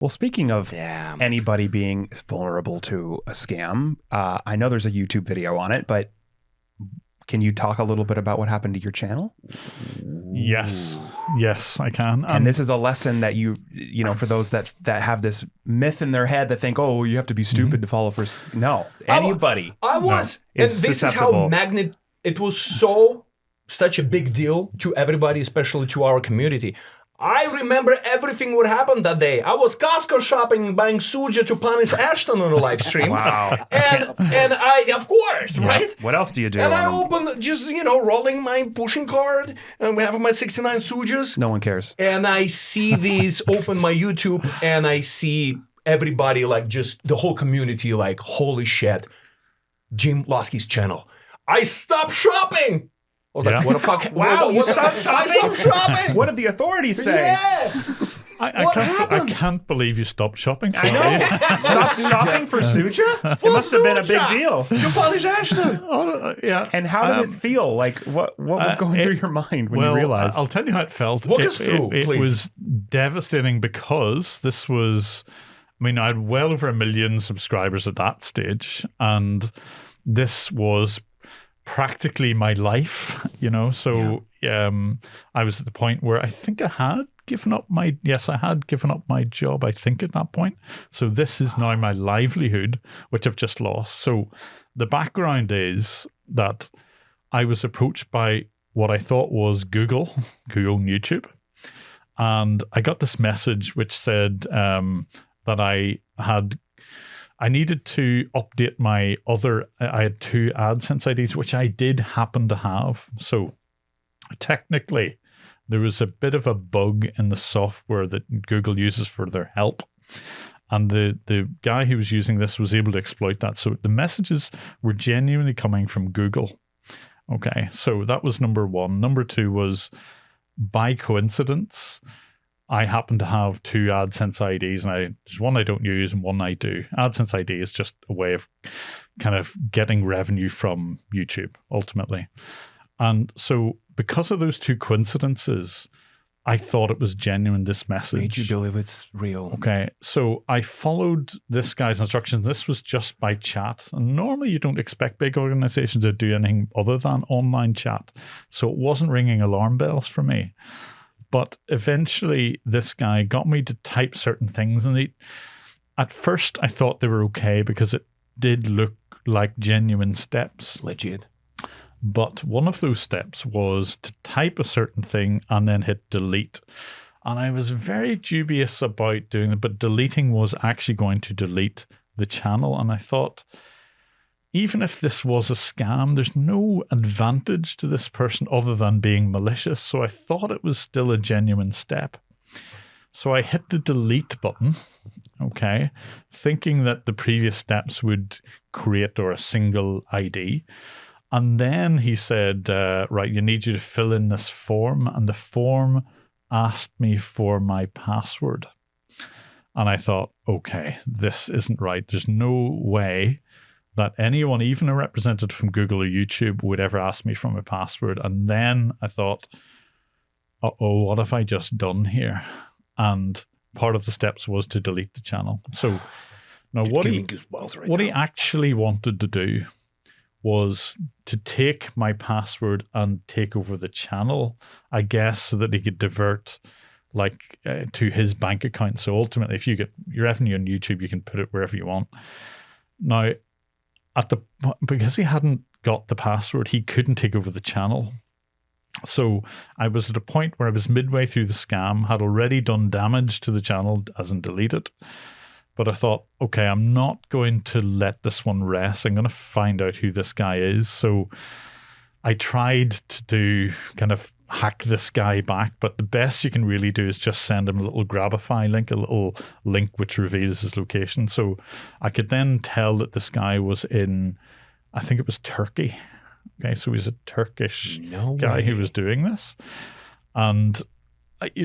Well, speaking of Damn. anybody being vulnerable to a scam, I know there's a YouTube video on it, but can you talk a little bit about what happened to your channel? Yes, I can. And this is a lesson that you know, for those that have this myth in their head that think, oh, you have to be stupid to follow for. No, anybody. I was, and is this susceptible. is how it was such a big deal to everybody, especially to our community. I remember everything what happened that day. I was Costco shopping and buying suja to punish Ashton on a live stream. Wow. And I, of course, right? What else do you do? And I opened, just, rolling my pushing cart, and we have my 69 sujas. No one cares. And I see these, open my YouTube, and I see everybody, like, just the whole community, like, holy shit, Jim Lasky's channel. I stopped shopping. I was like, what the fuck? Wow, you stopped shopping? I stopped shopping. What did the authorities say? Yeah. I can't believe you stopped shopping. I know. Stop shopping for suja? It must have been a big deal. To punish Ashton. Yeah. And how did it feel? Like, what was going through your mind when you realized? I'll tell you how it felt. Walk us through, it please. was devastating because this was, I had well over 1 million subscribers at that stage, and this was practically my life, so I was at the point where I think I had given up my job, I think, at that point. So this is now my livelihood, which I've just lost. So the background is that I was approached by what I thought was Google who own YouTube, and I got this message which said that I needed to update I had 2 AdSense IDs, which I did happen to have. So technically, there was a bit of a bug in the software that Google uses for their help. And the guy who was using this was able to exploit that. So the messages were genuinely coming from Google. Okay, so that was number 1. Number 2 was, by coincidence, I happen to have 2 AdSense IDs, and there's one I don't use and one I do. AdSense ID is just a way of kind of getting revenue from YouTube, ultimately. And so because of those 2 coincidences, I thought it was genuine, this message. Made you believe it's real. Okay, so I followed this guy's instructions. This was just by chat. And normally you don't expect big organizations to do anything other than online chat. So it wasn't ringing alarm bells for me. But eventually, this guy got me to type certain things, and at first I thought they were okay because it did look like genuine steps. Legit. But one of those steps was to type a certain thing and then hit delete. And I was very dubious about doing it, but deleting was actually going to delete the channel. And I thought, even if this was a scam, there's no advantage to this person other than being malicious. So I thought it was still a genuine step. So I hit the delete button, okay, thinking that the previous steps would create a single ID. And then he said, right, you need you to fill in this form. And the form asked me for my password. And I thought, okay, this isn't right. There's no way that anyone, even a representative from Google or YouTube, would ever ask me for my password. And then I thought, uh-oh, what have I just done here? And part of the steps was to delete the channel. So now what he actually wanted to do was to take my password and take over the channel, I guess, so that he could divert to his bank account. So ultimately, if you get your revenue on YouTube, you can put it wherever you want. Now, because he hadn't got the password, he couldn't take over the channel. So I was at a point where I was midway through the scam, had already done damage to the channel, as in delete it. But I thought, okay, I'm not going to let this one rest. I'm going to find out who this guy is. So I tried to kind of hack this guy back, but the best you can really do is just send him a little Grabify link, a little link which reveals his location. So I could then tell that this guy was in, I think it was Turkey. Okay, so he's a Turkish guy who was doing this. And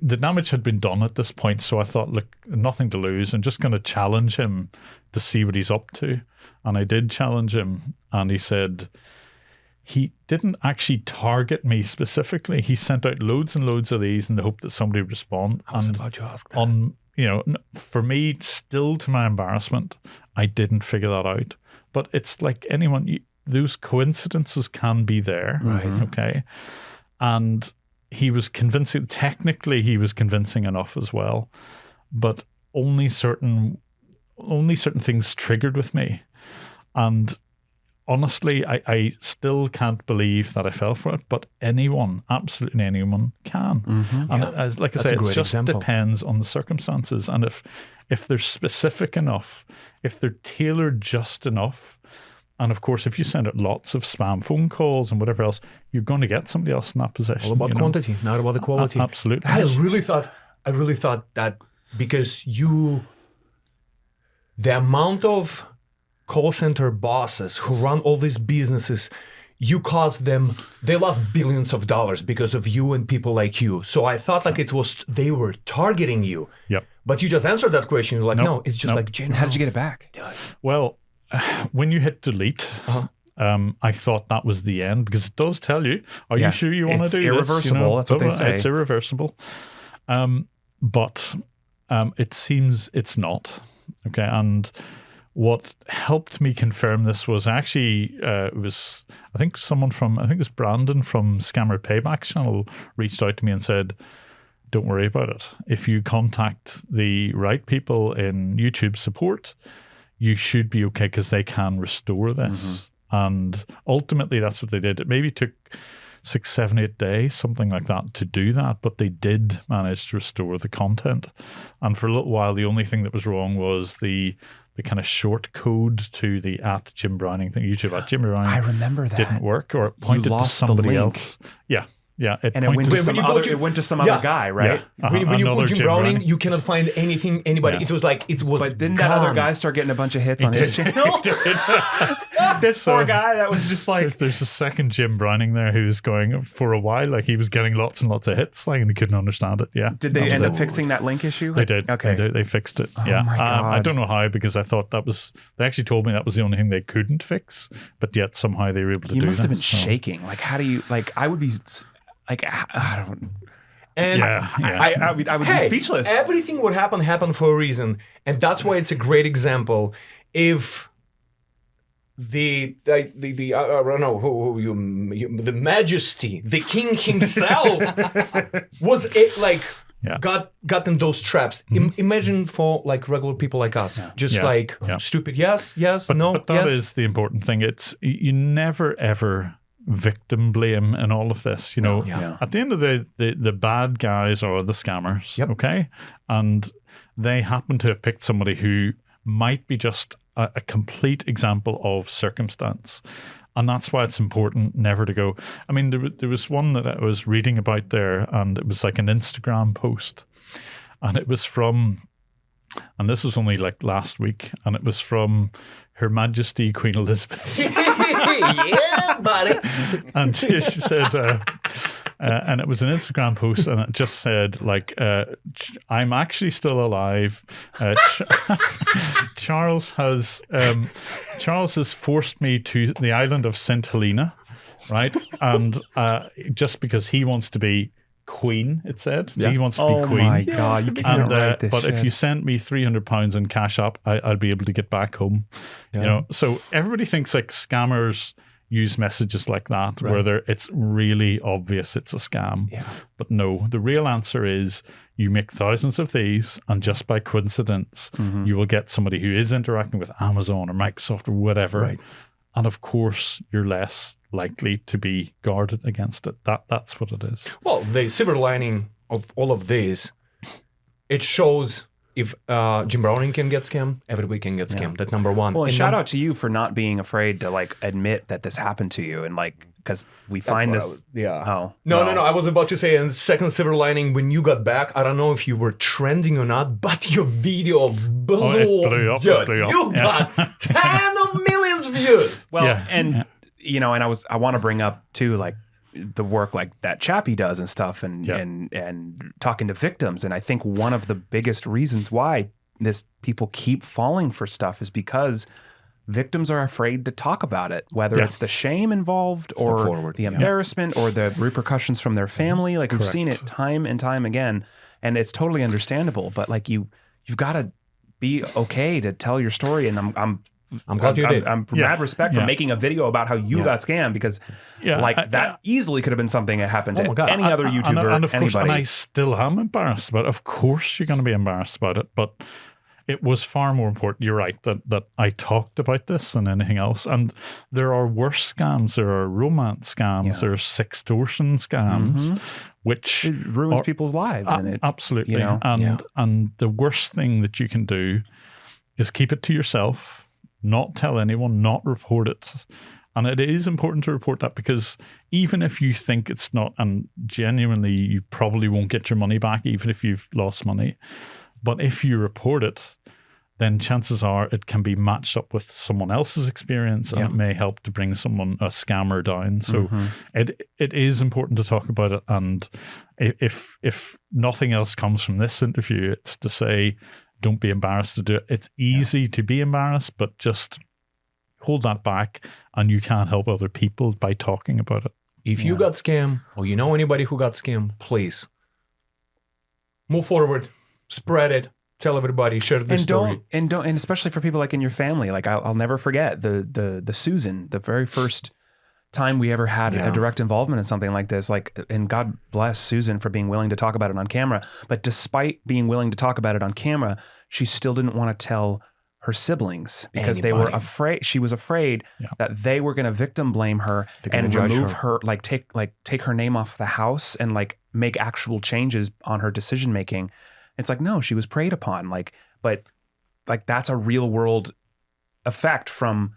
the damage had been done at this point, so I thought, look, nothing to lose. I'm just going to challenge him to see what he's up to. And I did challenge him, and he said he didn't actually target me specifically. He sent out loads and loads of these in the hope that somebody would respond. I was about to ask that. for me, still to my embarrassment, I didn't figure that out. But it's like anyone, those coincidences can be there, Right. okay? And he was convincing, technically he was convincing enough as well, but only certain things triggered with me. And honestly, I still can't believe that I fell for it, but anyone, absolutely anyone can. Mm-hmm. And like I That's say, a it great just example. depends on the circumstances. And if they're specific enough, if they're tailored just enough, and of course, if you send out lots of spam phone calls and whatever else, you're going to get somebody else in that position. All about quantity, not about the quality. Absolutely. I really thought that because the amount of call center bosses who run all these businesses, you caused them, they lost billions of dollars because of you and people like you. So I thought like they were targeting you. Yep. But you just answered that question. You're like, Nope. no, it's just Nope. like general. How did you get it back? Well, when you hit delete, I thought that was the end because it does tell you, are you sure you want to do irreversible. this? You know, That's what they say. It's irreversible. But it seems it's not. Okay. And what helped me confirm this was actually, I think it's Brandon from Scammer Payback channel reached out to me and said, don't worry about it. If you contact the right people in YouTube support, you should be okay because they can restore this. Mm-hmm. And ultimately, that's what they did. It maybe took 6, 7, 8 days, something like that, to do that, but they did manage to restore the content. And for a little while, the only thing that was wrong was the kind of short code to the @Jim Browning thing, YouTube @Jim Browning. I remember that. Didn't work, or it pointed to lost the somebody link. else. Yeah. And it went to When some you go other. to- It went to some Yeah. other guy, right? Yeah. When you Another put Jim Browning, Browning. you cannot find anybody. Yeah. It was like, it was But didn't that other gone. guy start getting a bunch of hits on his did. channel? This poor guy that was just like. There's a second Jim Browning there who's going for a while, like he was getting lots and lots of hits, like, and he couldn't understand it. Yeah. Did they That was end it. up fixing that link issue? They did. Okay. They fixed it. Oh yeah. my I God. don't know how, because I thought they actually told me that was the only thing they couldn't fix, but yet somehow they were able to You do must have that, been so. shaking. Like, how do you? Like, I would be. Like, I don't. And Yeah. I would be hey, speechless. Everything would happen for a reason, and that's why it's a great example. If the I don't know who you the Majesty, the King himself, was it like Yeah. got in those traps. Imagine for like regular people like us, just Yeah. like Yeah. stupid. Yes, But no, that yes. is the important thing. It's you never ever victim blame in all of this. You know, Yeah. at the end of the bad guys are the scammers. Yep. Okay, and they happen to have picked somebody who might be just a complete example of circumstance. And that's why it's important never to go. I mean, there was one that I was reading about there, and it was like an Instagram post. And it was from, and this was only like last week, and it was from Her Majesty Queen Elizabeth. Yeah, buddy. And she said, and it was an Instagram post, and it just said, like, I'm actually still alive. Charles has forced me to the island of St. Helena, right? And just because he wants to be queen, it said. He wants to be Oh queen. my God! You can't And write this but shit. if you send me £300 in cash up, I'll be able to get back home. You know, so everybody thinks like scammers use messages like that where it's really obvious it's a scam. Yeah. But no, the real answer is you make thousands of these, and just by coincidence, you will get somebody who is interacting with Amazon or Microsoft or whatever. Right. And of course, you're less likely to be guarded against it. That's what it is. Well, the silver lining of all of this, it shows if Jim Browning can get scammed, everybody can get scammed. That's number one. Well, and And shout num- out to you for not being afraid to like admit that this happened to you, and like because we That's find what I this. was- yeah. Oh No, well. no. I was about to say, and second silver lining, when you got back, I don't know if you were trending or not, but your video blew, it blew up, Dude, it blew up, You yeah. got 10 of millions views. Well, Yeah. and you know, and I want to bring up too, like the work like that Chappie does and stuff, and Yeah. and talking to victims, and I think one of the biggest reasons why people keep falling for stuff is because victims are afraid to talk about it, whether Yeah. it's the shame involved or forward, the yeah. embarrassment or the repercussions from their family. Like we've seen it Correct. time and time again, and it's totally understandable. But like you you've got to be okay to tell your story. And I'm glad you did. I'm mad respect for making a video about how you got scammed, because that easily could have been something that happened to any other YouTuber, and of course, anybody. and I still am embarrassed about it. Of course you're going to be embarrassed about it, but it was far more important, you're right, that I talked about this than anything else. And there are worse scams. There are romance scams. There are sextortion scams, which it ruins people's lives. Absolutely. You know? And the worst thing that you can do is keep it to yourself, not tell anyone, not report it. And it is important to report that, because even if you think it's not, and genuinely you probably won't get your money back, even if you've lost money. But if you report it, then chances are it can be matched up with someone else's experience, and it may help to bring a scammer down. So it is important to talk about it. And if nothing else comes from this interview, it's to say, don't be embarrassed to do it. It's easy to be embarrassed, but just hold that back, and you can help other people by talking about it. If you got scammed, or you know anybody who got scammed, please move forward, spread it, tell everybody, share the story. And especially for people like in your family. Like I'll never forget the Susan, the very first time we ever had a direct involvement in something like this. Like, and God bless Susan for being willing to talk about it on camera. But despite being willing to talk about it on camera, she still didn't want to tell her siblings, because they were afraid. She was afraid that they were going to victim blame her and remove her, take her name off the house and make actual changes on her decision making. It's like, no, she was preyed upon. But that's a real world effect from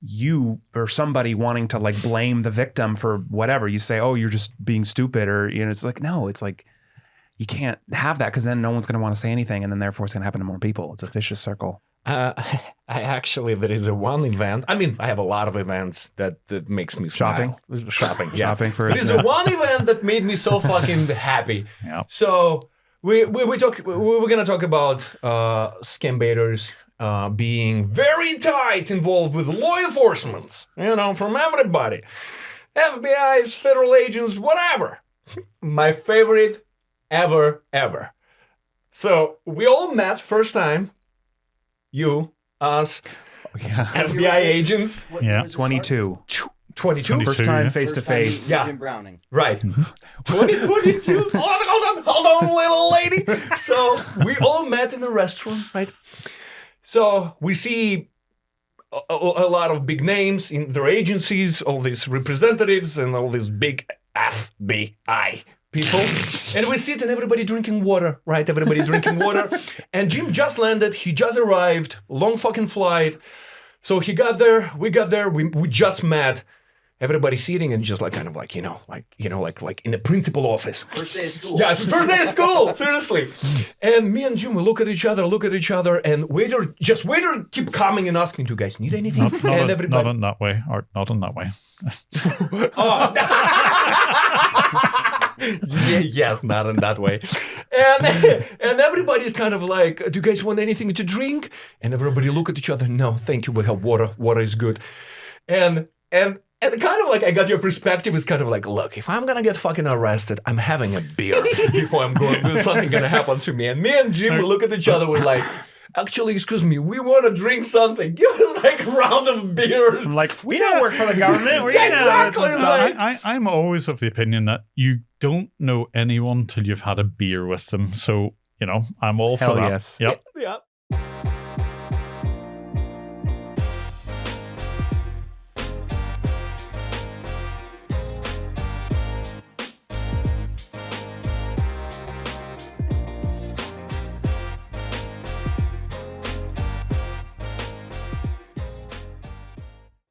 you or somebody wanting to blame the victim for whatever. You say, oh, you're just being stupid, or it's like, no, it's like, you can't have that, because then no one's going to want to say anything, and then therefore it's going to happen to more people. It's a vicious circle. There is a one event. I mean, I have a lot of events that makes me smile. Shopping. Shopping for. There is a one event that made me so fucking happy. So we're gonna talk about scam baiters being very tight involved with law enforcement. From everybody, FBI's, federal agents, whatever. My favorite ever. So we all met first time. You, us, FBI agents. 22. 22? First time face to face. Yeah. Jim Browning. Right. 2022. Hold on, little lady. So we all met in a restaurant, right? So we see a lot of big names in their agencies, all these representatives and all these big FBI people. And we sit and everybody drinking water, right? Everybody drinking water. And Jim just landed. He just arrived. Long fucking flight. So he got there. We got there. We just met. Everybody sitting and just like in the principal office. First day of school. Yeah, first day of school. Seriously. And me and Jim, we look at each other, and waiter keep coming and asking, "Do you guys need anything?" Not in that way, Art. Not in that way. Yes, not in that way. And everybody's kind of like, "Do you guys want anything to drink?" And everybody look at each other. "No, thank you. We have water. Water is good." And kind of like, I got your perspective. It's kind of like, look, if I'm going to get fucking arrested, I'm having a beer before I'm going. There's something going to happen to me. And me and Jim, we look at each other. We're like, actually, excuse me, we want to drink something. Give us a round of beers. I'm like, we don't work for the government. Exactly. I'm always of the opinion that you don't know anyone till you've had a beer with them. So, I'm all for Hell that. yes. Yep. Yeah.